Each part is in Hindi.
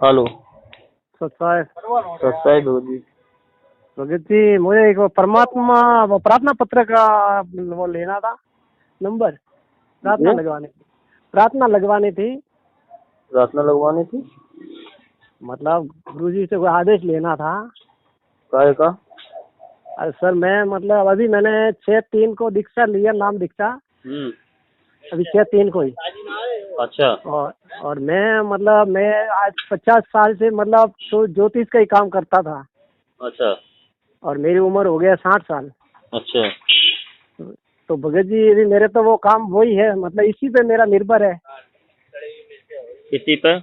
हेलो। सत्साय सत्साई भगत जी। भगत जी, मुझे एक वो परमात्मा वो प्रार्थना पत्र का वो लेना था, नंबर। प्रार्थना ये लगवानी थी। प्रार्थना लगवानी थी। प्रार्थना लगवानी थी। मतलब गुरुजी से कोई आदेश लेना था। काहे का? अरे सर, मैं मतलब अभी मैंने 6/3 को दीक्षा लिया, नाम दीक्षा। अभी 6/3 को ही। अच्छा। और मैं आज 50 साल से मतलब तो ज्योतिष का ही काम करता था। अच्छा। और मेरी उम्र हो गया 60 साल। अच्छा। तो भगत जी, अभी मेरे तो वो काम वही है, मतलब इसी पे मेरा निर्भर है। किसी पे?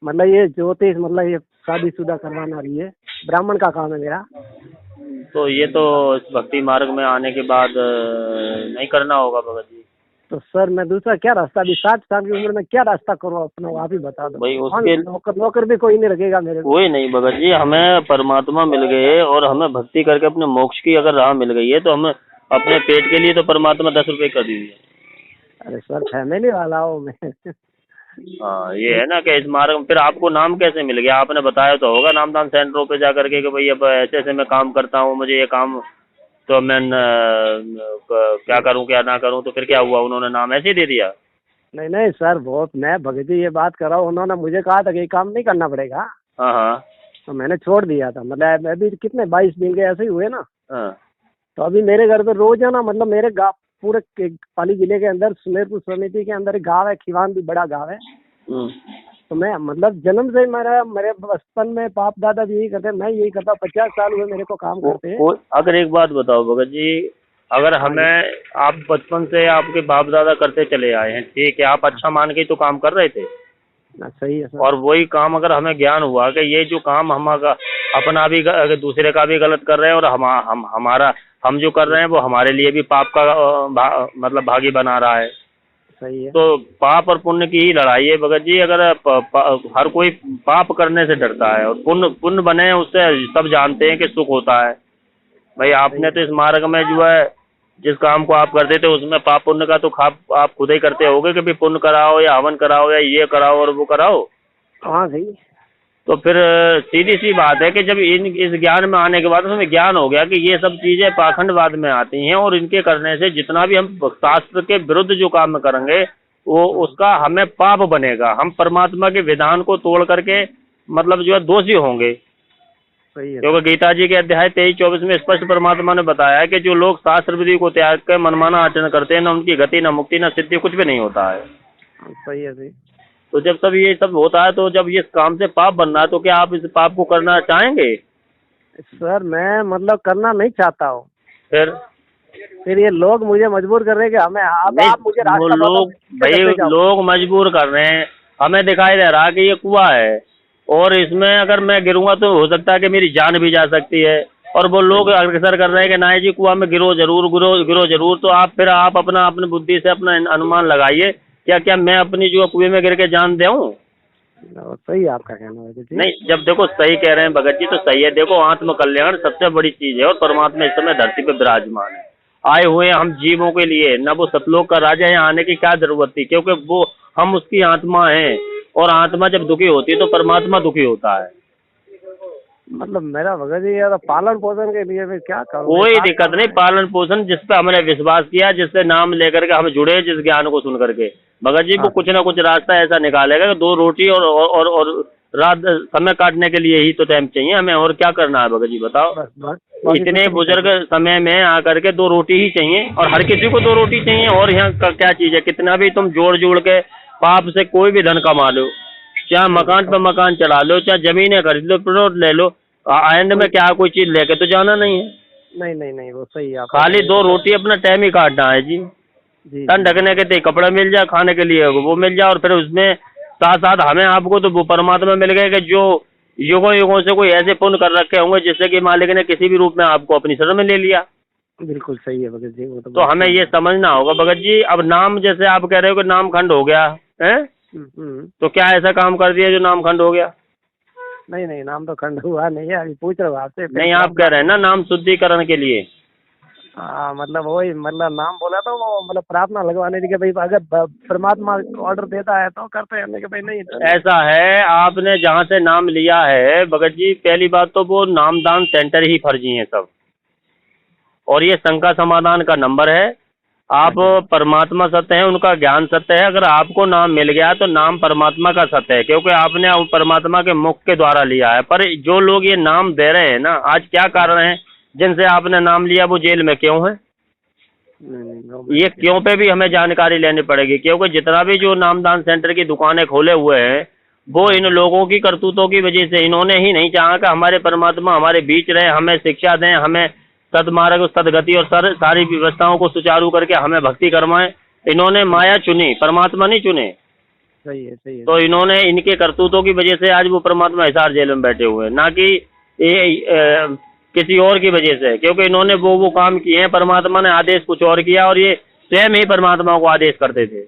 मतलब ये ज्योतिष, मतलब ये शादीशुदा करवाना, ये ब्राह्मण का काम है मेरा। तो ये तो इस भक्ति मार्ग में आने के बाद नहीं करना होगा भगत जी। तो सर, मैं दूसरा क्या रास्ता, अभी 60 साल की उम्र में क्या रास्ता करूँ अपना, वो आप ही बता दो। भाई कौन उसके नौकर भी कोई नहीं रखेगा मेरे को। कोई नहीं भगत जी, हमें परमात्मा मिल गए और हमें भक्ति करके अपने मोक्ष की अगर राह मिल गई है तो हमें अपने पेट के लिए तो परमात्मा 10 रुपए कर दीजिए। अरे सर, फैमिली वाला हूँ मैं। हाँ, ये है ना कि इस मार्ग में फिर आपको नाम कैसे मिल गया? आपने बताया तो होगा नामदान सेंटरों पे जा करके कि भाई अब ऐसे ऐसे मैं काम करता हूँ, मुझे ये काम, तो मैं क्या करूँ क्या ना करूँ, तो फिर क्या हुआ? उन्होंने नाम ऐसे ही दे दिया? नहीं नहीं सर, बहुत मैं भगत जी ये बात कर रहा हूँ, उन्होंने मुझे कहा था कि ये काम नहीं करना पड़ेगा। हाँ हाँ तो मैंने छोड़ दिया था। मतलब अभी कितने 22 दिन के ऐसे ही हुए ना। हाँ। तो अभी मेरे घर पे रोज है ना, मतलब मेरे गाँव पूरे पाली जिले के अंदर सुमेरपुर समिति के अंदर एक गाँव है, खिवान भी बड़ा गाँव है। हम्म। तो मैं मतलब जन्म से मेरे बचपन में बाप दादा भी यही करते, मैं यही करता, 50 साल हुए मेरे को काम करते। अगर एक बात बताओ भगत जी, अगर हाँ जी। हमें, आप बचपन से आपके बाप दादा करते चले आए हैं, ठीक है, आप अच्छा मान के तो काम कर रहे थे, सही है सर। और वही काम अगर हमें ज्ञान हुआ कि ये जो काम हम अपना भी दूसरे का भी गलत कर रहे हैं और हमारा हम जो कर रहे हैं वो हमारे लिए भी पाप का मतलब भागी बना रहा है, सही है। तो पाप और पुण्य की ही लड़ाई है भगत जी। अगर हर कोई पाप करने से डरता है और पुण्य पुण्य बने उससे सब जानते हैं कि सुख होता है। भाई सही आपने है। तो इस मार्ग में जो है जिस काम को आप करते थे उसमें पाप पुण्य का तो आप खुद ही करते होगे कि भी पुण्य कराओ या हवन कराओ या ये कराओ और वो कराओ। हाँ सही। तो फिर सीधी सी बात है कि जब इस ज्ञान में आने के बाद हमें ज्ञान हो गया कि ये सब चीजें पाखंडवाद में आती हैं और इनके करने से जितना भी हम शास्त्र के विरुद्ध जो काम करेंगे वो उसका हमें पाप बनेगा, हम परमात्मा के विधान को तोड़ करके मतलब जो है दोषी होंगे। सही है क्योंकि सर। गीता जी के अध्याय 23-24 में स्पष्ट परमात्मा ने बताया है कि जो लोग शास्त्र विधि को त्याग कर मनमाना आचरण करते हैं, न उनकी गति, न मुक्ति, न सिद्धि, कुछ भी नहीं होता है। सही है। सही। तो जब सब ये सब होता है तो जब ये काम से पाप बन रहा है तो क्या आप इस पाप को करना चाहेंगे? सर, मैं मतलब करना नहीं चाहता हूँ। फिर फिर ये लोग मुझे मजबूर कर रहे हैं कि हमें, अब नहीं, आप मुझे वो रास्ता बताओ, लोग, मैं भाई कैसे जाऊँ। लोग मजबूर कर रहे हैं। हमें दिखाई दे रहा है कि ये कुआं है और इसमें अगर मैं गिरूंगा तो हो सकता है कि मेरी जान भी जा सकती है, और वो लोग सही। अग्रसर कर रहे हैं कि ना जी कुआं में गिरो जरूर, गिरो जरूर। तो आप फिर आप अपनी बुद्धि से अपना अनुमान लगाइए, क्या क्या मैं अपनी जो कुएं में गिर के जान दूं? सही है आपका कहना है जी। नहीं, जब देखो सही कह रहे हैं भगत जी तो सही है। देखो आत्म कल्याण सबसे बड़ी चीज है और परमात्मा इस समय धरती पे विराजमान है। आए हुए हैं हम जीवों के लिए, न वो सतलोक का राजा यहाँ आने की क्या जरूरत थी, क्योंकि वो हम उसकी आत्मा हैं और आत्मा जब दुखी होती है तो परमात्मा दुखी होता है। मतलब मेरा भगत जी, यार पालन पोषण के लिए मैं क्या करूँ, मैं कोई 60 दिक्कत साल नहीं, में। पालन पोषण जिस पे हमने विश्वास किया, जिससे नाम लेकर के हम जुड़े, जिस ज्ञान को सुन करके, भगत जी वो हाँ कुछ ना कुछ रास्ता ऐसा निकालेगा कि 2 रोटी और रात समय काटने के लिए ही तो टाइम चाहिए हमें, और क्या करना है भगत जी बताओ? बस बस, बाकी कुछ इतने नहीं बुजुर्ग चाहिए। समय में आकर के 2 रोटी ही चाहिए, और हर किसी को 2 रोटी चाहिए, और यहाँ का क्या चीज है? कितना भी तुम जोड़ जोड़ के पाप से कोई भी धन कमा लो, चाहे सही है मकान पे मकान चला लो, चाहे जमीनें खरीद लो, प्लॉट ले लो, एंड में कोई। क्या कोई चीज लेके तो जाना नहीं है। नहीं नहीं नहीं, वो सही है आपका खाली कहना, दो तो मैं। रोटी अपना टाइम ही काटना है जी। जी तन जी जी। ढकने के लिए कपड़ा मिल जाए, खाने के लिए वो मिल जाए, और फिर उसमें साथ साथ हमें आपको तो वो परमात्मा मिल गए कि जो युगों युगों से कोई ऐसे पुण्य कर रखे होंगे जिससे कि मालिक ने किसी भी रूप में आपको अपनी शरण में ले लिया। बिल्कुल सही है भगत जी, वो तो तो बात हमें सही ये है। समझना होगा भगत जी। अब नाम, जैसे आप कह रहे हो कि नाम खंड हो गया है, हम्म। तो क्या ऐसा काम कर दिया जो नाम खंड हो गया? नहीं नहीं, नाम तो खंड हुआ नहीं है, अभी पूछ रहा हूँ आपसे, फिर नहीं, आप कह प्रार्थना। रहे हैं ना नाम शुद्धिकरण के लिए। हाँ मतलब वही मतलब नाम बोला तो वो मतलब प्रार्थना लगवाने की कि भाई अगर परमात्मा ऑर्डर देता है तो करते हैं, नहीं कि भाई नहीं तो नहीं। ऐसा है, आपने जहाँ से नाम लिया है भगत जी, पहली बात तो वो नामदान सेंटर ही फर्जी हैं सब, और ये शंका समाधान का नंबर है। आप परमात्मा सत्य है, उनका ज्ञान सत्य है। अगर आपको नाम मिल गया तो नाम परमात्मा का सत्य है, क्योंकि आपने परमात्मा के मुख के द्वारा लिया है। पर जो लोग ये नाम दे रहे हैं ना, आज क्या कारण है जिनसे आपने नाम लिया वो जेल में क्यों है? ये क्यों पे भी हमें जानकारी लेनी पड़ेगी, क्योंकि जितना भी जो नामदान सेंटर की दुकानें खोले हुए हैं वो इन लोगों की करतूतों की वजह से, इन्होंने ही नहीं चाहा कि हमारे परमात्मा हमारे बीच रहे, हमें शिक्षा दें, हमें सदमार्ग सदगति और सारी व्यवस्थाओं को सुचारू करके हमें भक्ति करवाएं। इन्होंने माया चुनी, परमात्मा नहीं चुने। सही है सही है। तो इन्होंने इनके करतूतों की वजह से आज वो परमात्मा हिसार जेल में बैठे हुए हैं, ना कि किसी और की वजह से, क्योंकि इन्होंने वो काम किए हैं। परमात्मा ने आदेश कुछ और किया और ये स्वयं ही परमात्मा को आदेश करते थे।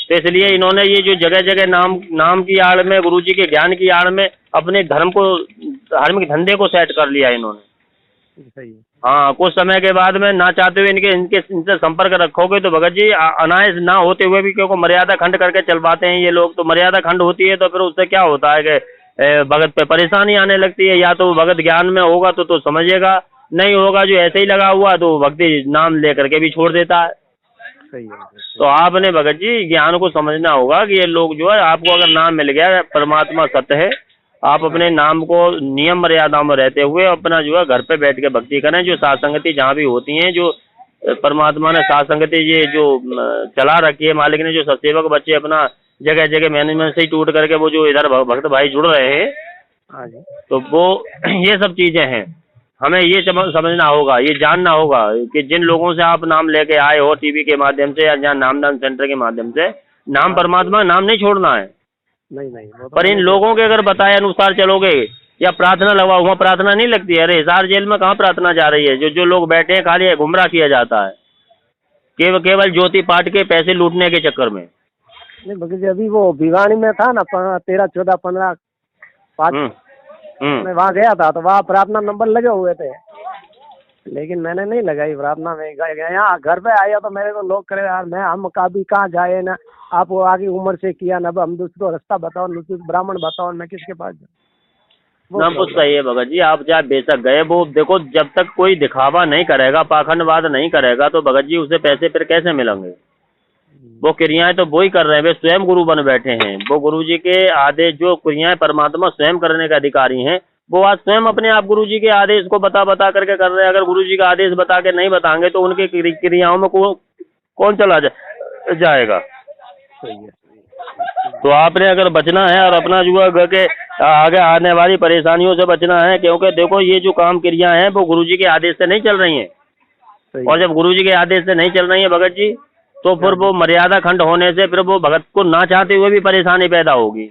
तो इसलिए इन्होंने ये जो जगह जगह नाम की आड़ में, गुरु जी के ज्ञान की आड़ में अपने धर्म को, धार्मिक धंधे को सेट कर लिया इन्होंने। सही है। हाँ, कुछ समय के बाद में ना चाहते हुए इनसे संपर्क रखोगे तो भगत जी अनायस ना होते हुए भी, क्योंकि मर्यादा खंड करके चलवाते हैं ये लोग। तो मर्यादा खंड होती है तो फिर उससे क्या होता है कि भगत पे परेशानी आने लगती है। या तो भगत ज्ञान में होगा तो समझेगा, नहीं होगा जो ऐसे ही लगा हुआ तो भक्ति नाम लेकर के भी छोड़ देता है। सही है। तो आपने भगत जी ज्ञान को समझना होगा कि ये लोग जो है, आपको अगर नाम मिल गया, परमात्मा सत्य है, आप अपने नाम को नियम मर्यादाओं में रहते हुए अपना जो है घर पे बैठ के भक्ति करें। जो सात संगति जहाँ भी होती हैं, जो परमात्मा ने सात संगति ये जो चला रखी है, मालिक ने जो सत्सेवक बच्चे अपना जगह जगह मैनेजमेंट से ही टूट करके वो जो इधर भक्त भाई जुड़ रहे हैं, तो वो ये सब चीजें हैं। हमें ये समझना होगा, ये जानना होगा कि जिन लोगों से आप नाम लेके आए हो टीवी के माध्यम से या जहाँ नामदान सेंटर के माध्यम से, नाम परमात्मा नाम नहीं छोड़ना है। नहीं पर इन लोगों के अगर बताए अनुसार चलोगे, या प्रार्थना लगा हुआ, प्रार्थना नहीं लगती है। अरे हिसार जेल में कहाँ प्रार्थना जा रही है? जो लोग बैठे हैं खाली गुमराह किया जाता है केवल ज्योति पाठ के पैसे लूटने के चक्कर में। नहीं बल्कि अभी वो भिवानी में था ना 13, 14, 15 5 मैं वहाँ गया था तो वहाँ प्रार्थना नंबर लगे हुए थे, लेकिन मैंने नहीं लगाई प्रार्थना में। यहाँ घर पे आया तो मेरे को लोग करे यार हम कभी कहाँ जाए ना, आप वो आगे उम्र से किया ना, हम दूसरे रास्ता बताओ, ब्राह्मण बताओ, मैं किसके पास जाऊँ? नाम कुछ सही है भगत जी, आप चाहे बेशक गए, वो देखो जब तक कोई दिखावा नहीं करेगा, पाखंडवाद नहीं करेगा तो भगत जी उसे पैसे फिर कैसे मिलेंगे? वो क्रियाएं तो वो ही कर रहे हैं, वे स्वयं गुरु बन बैठे हैं। वो गुरु जी के आदेश, जो क्रियाएं परमात्मा स्वयं करने के अधिकारी हैं, वो आज स्वयं अपने आप गुरु जी के आदेश को बता करके कर रहे हैं। अगर गुरु जी का आदेश बता के नहीं बताएंगे तो उनकी क्रियाओं में कौन चला जाएगा? तो आपने अगर बचना है और अपना जो है के आगे आने वाली परेशानियों से बचना है, क्योंकि देखो ये जो काम क्रिया हैं वो गुरु जी के आदेश से नहीं चल रही हैं। और जब गुरु जी के आदेश से नहीं चल रही है भगत जी, तो फिर वो मर्यादा खंड होने से फिर वो भगत को ना चाहते हुए भी परेशानी पैदा होगी।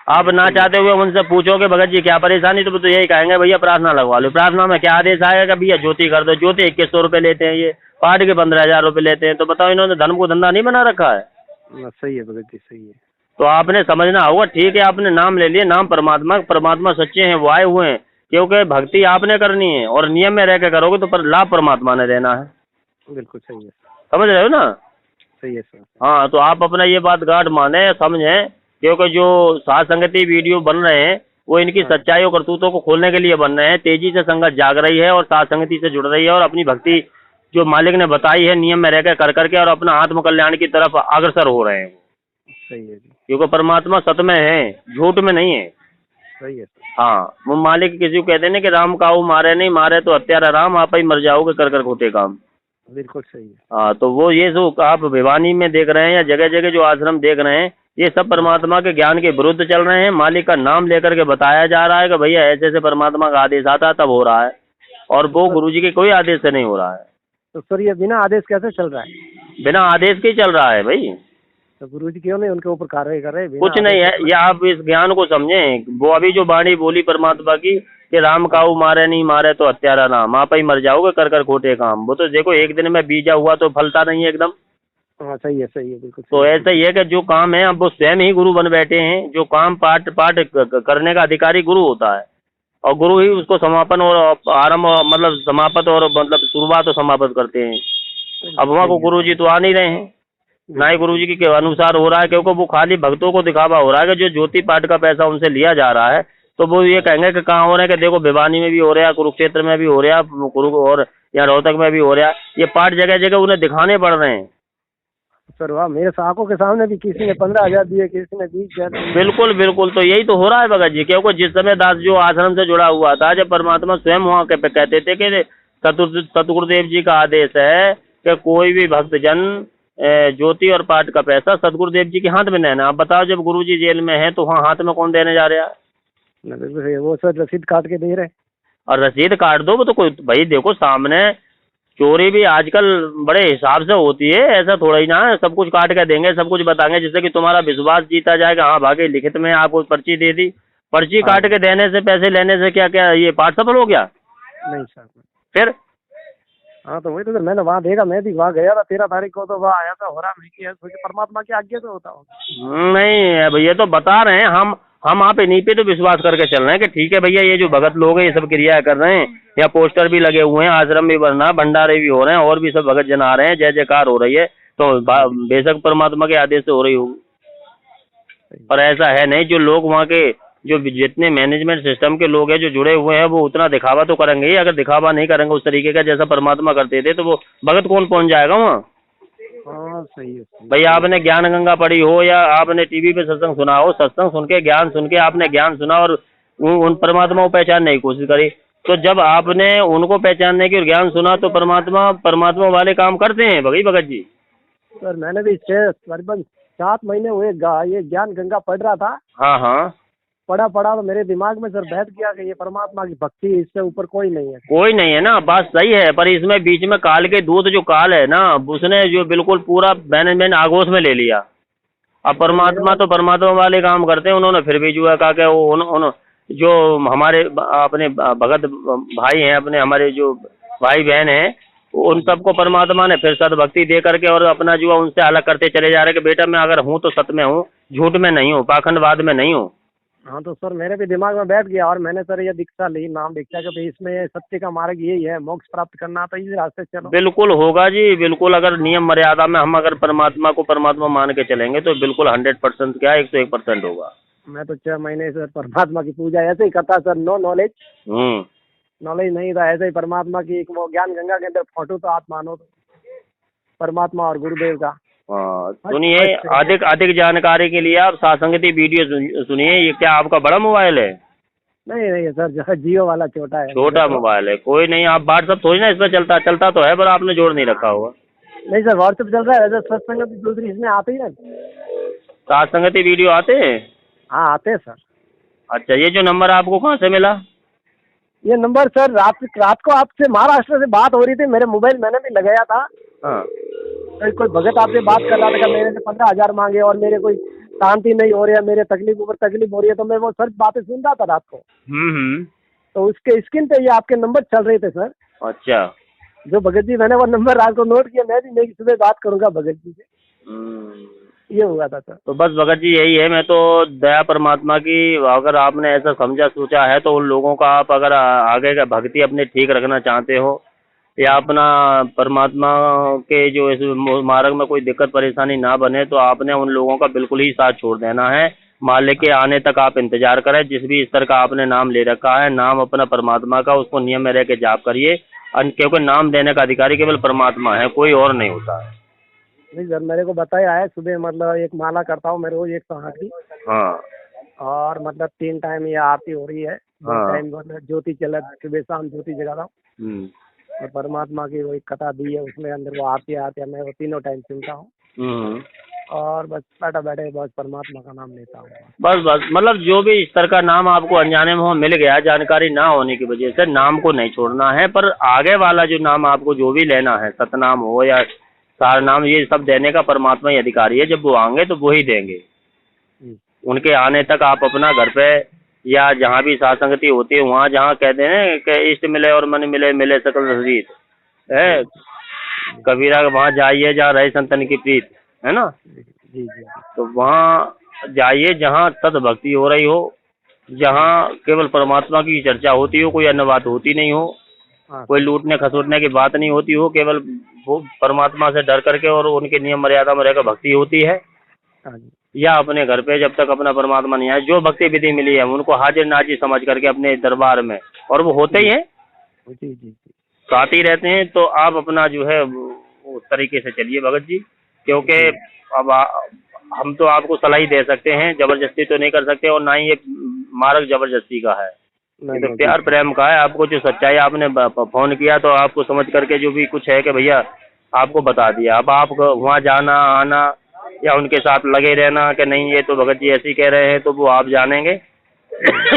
आप ना चाहते हुए उनसे पूछोगे भगत जी क्या परेशानी, तो यही कहेंगे भैया प्रार्थना लगवा लो। प्रार्थना में क्या आदेश आएगा? भैया ज्योति कर दो। ज्योति 2100 रुपये लेते हैं, ये पाठ के 15,000 रुपये लेते हैं। तो बताओ इन्होंने धर्म को धंधा नहीं बना रखा है? सही है भगत जी, सही है। तो आपने समझना होगा, ठीक है आपने नाम ले लिए, नाम परमात्मा सच्चे हैं, वो आए हुए हैं, क्योंकि भक्ति आपने करनी है और नियम में रह के करोगे तो पर लाभ परमात्मा ने देना है। बिल्कुल सही है, समझ रहे हो ना? सही है सर। हाँ, तो आप अपना ये बात गाढ़ माने, समझें, क्योंकि जो सात संगति वीडियो बन रहे हैं वो इनकी सच्चाई और करतूतों को खोलने के लिए बन रहे हैं। तेजी से संगत जाग रही है और सात संगति से जुड़ रही है और अपनी भक्ति जो मालिक ने बताई है नियम में रहकर कर करके और अपना आत्म कल्याण की तरफ अग्रसर हो रहे हैं। सही है जी, क्योंकि परमात्मा सत्य में है, झूठ में नहीं है। सही है। हाँ, वो मालिक किसी को कहते हैं कि राम काऊ मारे नहीं, मारे तो हत्यारा राम, आप ही मर जाओगे कर खोटे काम। बिल्कुल सही है। हाँ, तो वो ये जो आप भिवानी में देख रहे हैं या जगह जगह जो आश्रम देख रहे हैं, ये सब परमात्मा के ज्ञान के विरुद्ध चल रहे हैं। मालिक का नाम लेकर के बताया जा रहा है कि भैया ऐसे ऐसे परमात्मा का आदेश आता है तब हो रहा है, और वो गुरु जी के कोई आदेश से नहीं हो रहा है। तो सर ये बिना आदेश कैसे चल रहा है? बिना आदेश के चल रहा है भाई। तो गुरु जी क्यों नहीं उनके ऊपर कार्रवाई कर रहे हैं? कुछ नहीं है, या आप इस ज्ञान को समझें। वो अभी जो वाणी बोली परमात्मा की कि राम काऊ मारे नहीं, मारे तो हत्यारा नाम, आप ही मर जाओगे कर खोटे काम। वो तो देखो एक दिन में बीजा हुआ तो फलता नहीं है एकदम। हाँ सही है, सही है, बिल्कुल। तो ऐसा ही है कि जो काम है अब वो स्वयं ही गुरु बन बैठे हैं। जो काम पाठ करने का अधिकारी गुरु होता है, और गुरु ही उसको समापन और आरंभ, मतलब समापत और मतलब शुरुआत और समापत करते हैं। अब वहाँ को गुरु जी तो आ नहीं रहे हैं, ना ही गुरु जी के अनुसार हो रहा है, क्योंकि वो खाली भक्तों को दिखावा हो रहा है कि जो ज्योति पाठ का पैसा उनसे लिया जा रहा है, तो वो ये कहेंगे कि कहाँ हो रहे हैं, कि देखो भिवानी में भी हो रहा है, कुरुक्षेत्र में भी हो रहा है, और यहाँ रोहतक में भी हो रहा है। ये पाठ जगह जगह उन्हें दिखाने पड़ रहे हैं। सर वाह, मेरे आंखों के सामने भी किसी ने 15,000 दिए, किसी ने 20,000 दिए। बिल्कुल बिल्कुल, तो यही तो हो रहा है भगत जी, क्योंकि जिस समय दास जो आश्रम से जुड़ा हुआ था, जब परमात्मा स्वयं वहाँ के पे कहते थे कि सतगुरुदेव जी का आदेश है कि कोई भी भक्तजन ज्योति और पाठ का पैसा सतगुरुदेव जी के हाथ में देना। आप बताओ, जब गुरु जी जेल में है तो वहाँ हाथ में कौन देने जा रहा है? वो सर रसीद काट के दे रहे। और रसीद काट दो, वो तो कोई, भाई देखो सामने चोरी भी आजकल बड़े हिसाब से होती है, ऐसा थोड़ा ही ना है सब कुछ काट के देंगे, सब कुछ बताएंगे जिससे कि तुम्हारा विश्वास जीता जाएगा। हाँ भागे लिखित में आपको पर्ची दे दी, पर्ची काट के देने से, पैसे लेने से क्या क्या ये पाठ सफल हो गया? नहीं सर। फिर हाँ तो वही तो सर, मैंने वहाँ देखा, मैं भी वहाँ गया था 13 तारीख को, तो वहाँ आया था, हो रहा मैं कि परमात्मा की आज्ञा से होता होगा। नहीं अब ये तो बता रहे हैं, हम आप इन्हीं पे तो विश्वास करके चल रहे हैं कि ठीक है भैया, ये जो भगत लोग हैं ये सब क्रिया कर रहे हैं, या पोस्टर भी लगे हुए हैं, आश्रम भी बन रहा, भंडारे भी हो रहे हैं, और भी सब भगत जन आ रहे हैं, जय जयकार हो रही है, तो बेशक परमात्मा के आदेश से हो रही होगी। पर ऐसा है नहीं, जो लोग वहाँ के जो जितने मैनेजमेंट सिस्टम के लोग हैं जो जुड़े हुए हैं, वो उतना दिखावा तो करेंगे ही। अगर दिखावा नहीं करेंगे उस तरीके का जैसा परमात्मा करते थे, तो वो भगत कौन पहुंच जाएगा वहाँ? हाँ सही है। भैया आपने ज्ञान गंगा पढ़ी हो, या आपने टीवी पे सत्संग सुना हो, सत्संग सुन के, ज्ञान सुन के आपने ज्ञान सुना और उन परमात्मा को पहचानने की कोशिश करी, तो जब आपने उनको पहचानने की और ज्ञान सुना, तो परमात्मा वाले काम करते हैं भगत जी। सर मैंने भी करीबन 7 महीने हुए ये ज्ञान गंगा पढ़ रहा था। हाँ हाँ, पढ़ा तो मेरे दिमाग में सर बैठ गया कि ये परमात्मा की भक्ति, इससे ऊपर कोई नहीं है। कोई नहीं है ना, बात सही है, पर इसमें बीच में काल के दूत जो काल है ना, उसने जो बिल्कुल पूरा मैनेजमेंट आगोश में ले लिया। अब परमात्मा तो परमात्मा वाले काम करते हैं, उन्होंने फिर भी जो है कहा कि जो हमारे अपने भगत भाई हैं, अपने हमारे जो भाई बहन हैं, उन सबको परमात्मा ने फिर सद्भक्ति दे करके और अपना जो है उनसे अलग करते चले जा रहे कि बेटा मैं अगर हूँ तो सत्य में हूँ, झूठ में नहीं हूँ, पाखंडवाद में नहीं हूँ। हाँ तो सर मेरे भी दिमाग में बैठ गया, और मैंने सर ये दीक्षा ली, नाम दीक्षा, कि इसमें सत्य का मार्ग यही है, मोक्ष प्राप्त करना, तो इसी रास्ते चलो। बिल्कुल होगा जी, बिल्कुल। अगर नियम मर्यादा में हम अगर परमात्मा को परमात्मा मान के चलेंगे तो बिल्कुल 100% क्या 101% होगा। मैं तो 6 महीने से परमात्मा की पूजा ऐसे ही करता सर, नो नॉलेज। नॉलेज नहीं था, ऐसे ही परमात्मा की वो ज्ञान गंगा के अंदर फोटो तो आप मानो तो परमात्मा और गुरुदेव का। सुनिए, अधिक जानकारी के लिए आप सत्संगति वीडियो सुनिए। ये क्या आपका बड़ा मोबाइल है? नहीं सर, जियो वाला छोटा है। छोटा मोबाइल है, कोई नहीं, आप व्हाट्सएप थोड़ी ना इस पर चलता तो है, पर आपने जोड़ नहीं रखा होगा। नहीं सर, व्हाट्सएप चल रहा है, सत्संगति दूसरी इसमें आती है। सत्संगति वीडियो आते हैं? हाँ आते हैं सर। अच्छा, ये जो नंबर आपको कहाँ से मिला? ये नंबर सर रात को आपसे महाराष्ट्र से बात हो रही थी, मेरे मोबाइल मैंने भी लगाया था। हाँ, कोई भगत आपसे बात कर रहा था, मेरे से 15,000 मांगे और मेरे कोई शांति नहीं हो रही है, मेरे तकलीफ ऊपर तकलीफ हो रही है, तो मैं वो सर बातें सुन रहा था रात को। तो उसके स्क्रीन पे ये आपके नंबर चल रहे थे सर। अच्छा, जो भगत जी, मैंने वो नंबर रात को नोट किया, मैं भी नहीं सुबह बात करूंगा भगत जी से, ये हुआ था सर। तो बस भगत जी यही है, मैं तो दया परमात्मा की, अगर आपने ऐसा समझा सोचा है तो उन लोगों का आप अगर आगे का भक्ति अपने ठीक रखना चाहते हो, या अपना परमात्मा के जो इस मार्ग में कोई दिक्कत परेशानी ना बने, तो आपने उन लोगों का बिल्कुल ही साथ छोड़ देना है। मालिक के आने तक आप इंतजार करें। जिस भी स्तर का आपने नाम ले रखा है, नाम अपना परमात्मा का, उसको नियम में रह के जाप करिए, क्योंकि नाम देने का अधिकारी केवल परमात्मा है, कोई और नहीं होता है। नहीं सर, मेरे को बताया है, सुबह मतलब एक माला करता हूँ मैं रोज 108 की। हाँ, और मतलब 3 टाइम ये आरती हो रही है। 2 टाइम मतलब ज्योति चला, सुबह शाम ज्योति जगा रहा हूँ, और परमात्मा की वही कथा दी है, उसमें अंदर वो आरती आती है, मैं वो तीनों टाइम सुनता हूँ, और बस बैठे बस परमात्मा का नाम लेता हूँ। बस मतलब जो भी स्तर का नाम आपको अनजाने में मिल गया, जानकारी ना होने की वजह से, नाम को नहीं छोड़ना है, पर आगे वाला जो नाम आपको जो भी लेना है, सतनाम हो या सार नाम, ये सब देने का परमात्मा ही अधिकारी है। जब वो आएंगे तो वो ही देंगे। उनके आने तक आप अपना घर पे या जहाँ भी सत्संगति होती है, वहाँ जहाँ कहते हैं कि इष्ट मिले और मन मिले, मिले सकल रसरीत है, कबीरा वहाँ जाइए जहाँ रहे संतन की प्रीत, है ना। जी। तो वहाँ जाइए जहाँ सद भक्ति हो रही हो, जहाँ केवल परमात्मा की चर्चा होती हो, कोई अन्य बात होती नहीं हो, हाँ कोई लूटने खसोटने की बात नहीं होती हो, केवल वो परमात्मा से डर करके और उनके नियम मर्यादा में रहकर भक्ति होती है। हाँ जी या अपने घर पे जब तक अपना परमात्मा नहीं आए, जो भक्ति विधि मिली है उनको हाजिर नाजिर समझ करके अपने दरबार में, और वो होते ही हैं, जी जी जी तो आते ही रहते हैं। तो आप अपना जो है उस तरीके से चलिए भगत जी, क्योंकि अब हम तो आपको सलाह ही दे सकते हैं, जबरदस्ती तो नहीं कर सकते, और ना ही ये मार्ग जबरदस्ती का है, ये नहीं तो नहीं प्यार जी प्रेम का है। आपको जो सच्चाई, आपने फोन किया तो आपको समझ करके जो भी कुछ है कि भैया आपको बता दिया। अब आप वहाँ जाना आना या उनके साथ लगे रहना कि नहीं ये तो भगत जी ऐसे ही कह रहे हैं, तो वो आप जानेंगे।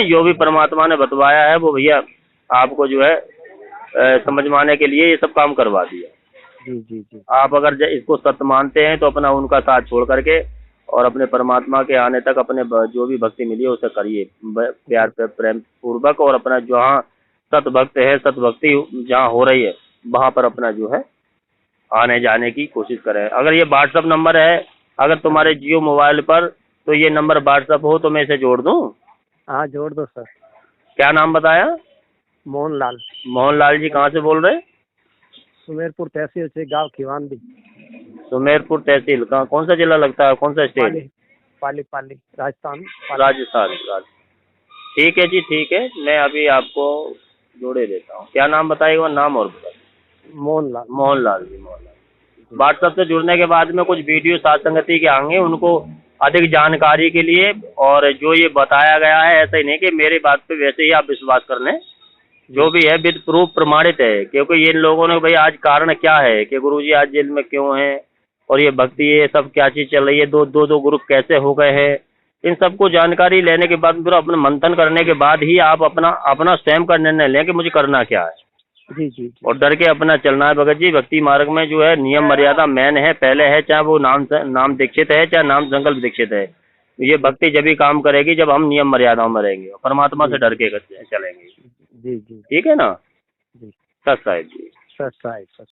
जो भी परमात्मा ने बतवाया है वो भैया आपको जो है समझ में आने के लिए ये सब काम करवा दिया। जी जी जी आप अगर इसको सत्य मानते हैं तो अपना उनका साथ छोड़ करके और अपने परमात्मा के आने तक अपने जो भी भक्ति मिली है उसे करिए प्यार प्रेम पूर्वक, और अपना जहाँ सत भक्त है, सत भक्ति जहाँ हो रही है वहाँ पर अपना जो है आने जाने की कोशिश करें। अगर ये व्हाट्सअप नंबर है, अगर तुम्हारे जियो मोबाइल पर, तो ये नंबर व्हाट्सअप हो तो मैं इसे जोड़ दूँ? हाँ जोड़ दो सर। क्या नाम बताया? मोहनलाल। मोहनलाल जी कहाँ से बोल रहे हैं? सुमेरपुर तहसील से, गांव खिवानदी। सुमेरपुर तहसील का कौन सा जिला लगता है, कौन सा स्टेट? पाली पाली पाली राजस्थान। राजस्थान। ठीक है जी, ठीक है, मैं अभी आपको जोड़े देता हूँ। क्या नाम बताइएगा? नाम और बताइए। मोहनलाल। मोहनलाल जी, मोहनलाल। व्हाट्सएप से जुड़ने के बाद में कुछ वीडियो साथ संगति के आएंगे, उनको अधिक जानकारी के लिए, और जो ये बताया गया है ऐसा ही नहीं कि मेरी बात पे वैसे ही आप विश्वास कर लें, जो भी है विद प्रूफ प्रमाणित है। क्योंकि ये इन लोगों ने भाई आज कारण क्या है कि गुरुजी आज जेल में क्यों हैं, और ये भक्ति ये सब क्या चीज़ चल रही है, दो ग्रुप कैसे हो गए हैं, इन सबको जानकारी लेने के बाद पूरा अपना मंथन करने के बाद ही आप अपना स्वयं का निर्णय लें कि मुझे करना क्या है। जी जी और डर के अपना चलना है भगत जी। भक्ति मार्ग में जो है नियम मर्यादा मैन है, पहले है, चाहे वो नाम दीक्षित है चाहे नाम संकल्प दीक्षित है। ये भक्ति जब ही काम करेगी जब हम नियम मर्यादाओं में रहेंगे, परमात्मा से डर के चलेंगे। जी जी ठीक है ना? जी सच साहिब जी। सर साहिब।